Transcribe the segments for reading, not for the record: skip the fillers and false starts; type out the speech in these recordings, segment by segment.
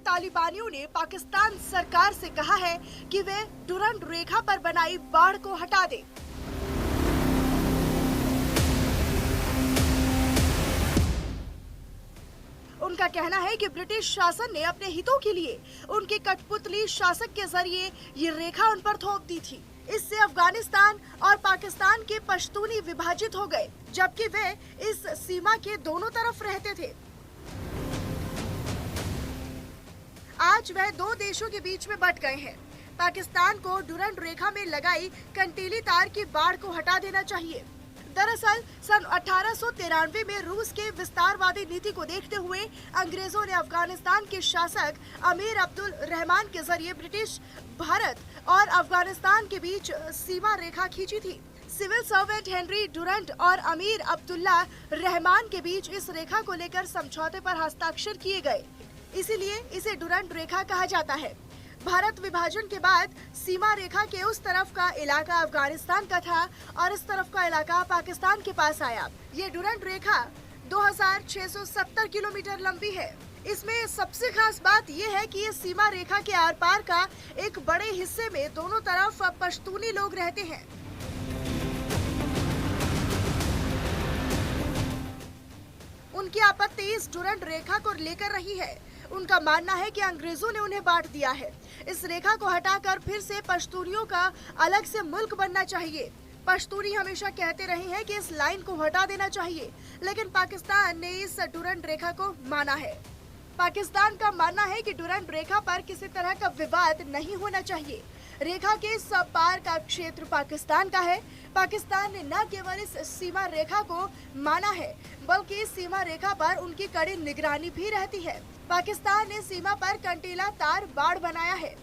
तालिबानियों ने पाकिस्तान सरकार से कहा है कि वे डुरंड रेखा पर बनाई बाढ़ को हटा दे। उनका कहना है कि ब्रिटिश शासन ने अपने हितों के लिए उनके कठपुतली शासक के जरिए ये रेखा उन पर थोप दी थी। इससे अफगानिस्तान और पाकिस्तान के पश्तूनी विभाजित हो गए, जबकि वे इस सीमा के दोनों तरफ रहते थे। आज वह दो देशों के बीच में बंट गए हैं। पाकिस्तान को डुरंड रेखा में लगाई कंटीली तार की बाढ़ को हटा देना चाहिए। दरअसल सन 1893 में रूस के विस्तारवादी नीति को देखते हुए अंग्रेजों ने अफगानिस्तान के शासक अमीर अब्दुल रहमान के जरिए ब्रिटिश भारत और अफगानिस्तान के बीच सीमा रेखा खींची थी। सिविल सर्वेंट हेनरी डुरंट और अमीर अब्दुल्ला रहमान के बीच इस रेखा को लेकर समझौते पर हस्ताक्षर किए गए, इसीलिए इसे डुरंट रेखा कहा जाता है। भारत विभाजन के बाद सीमा रेखा के उस तरफ का इलाका अफगानिस्तान का था और इस तरफ का इलाका पाकिस्तान के पास आया। ये डुरंड रेखा 2670 किलोमीटर लंबी है। इसमें सबसे खास बात यह है कि ये सीमा रेखा के आर पार का एक बड़े हिस्से में दोनों तरफ पश्तूनी लोग रहते हैं। उनकी आपत्ति इस डुरंड रेखा को लेकर रही है। उनका मानना है कि अंग्रेजों ने उन्हें बांट दिया है। इस रेखा को हटाकर फिर से पश्तूनियों का अलग से मुल्क बनना चाहिए। पश्तूनी हमेशा कहते रहे हैं कि इस लाइन को हटा देना चाहिए, लेकिन पाकिस्तान ने इस डुरंड रेखा को माना है। पाकिस्तान का मानना है कि डुरंड रेखा पर किसी तरह का विवाद नहीं होना चाहिए। रेखा के इस पार का क्षेत्र पाकिस्तान का है। पाकिस्तान ने न केवल इस सीमा रेखा को माना है, बल्कि इस सीमा रेखा पर उनकी कड़ी निगरानी भी रहती है। पाकिस्तान ने सीमा पर कंटीला तार बाड़ बनाया है।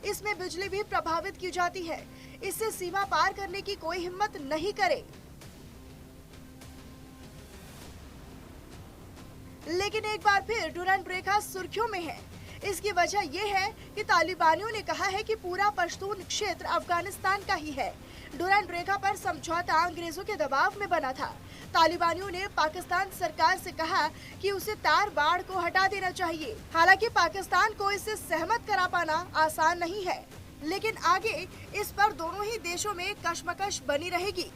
इसमें बिजली भी प्रभावित की जाती है। इससे सीमा पार करने की कोई हिम्मत नहीं करे। लेकिन एक बार फिर डुरंड रेखा सुर्खियों में है। इसकी वजह यह है कि तालिबानियों ने कहा है कि पूरा पश्तून क्षेत्र अफगानिस्तान का ही है। डुरंड रेखा पर समझौता अंग्रेजों के दबाव में बना था। तालिबानियों ने पाकिस्तान सरकार से कहा कि उसे तार बाड़ को हटा देना चाहिए। हालांकि पाकिस्तान को इससे सहमत करा पाना आसान नहीं है, लेकिन आगे इस पर दोनों ही देशों में कशमकश बनी रहेगी।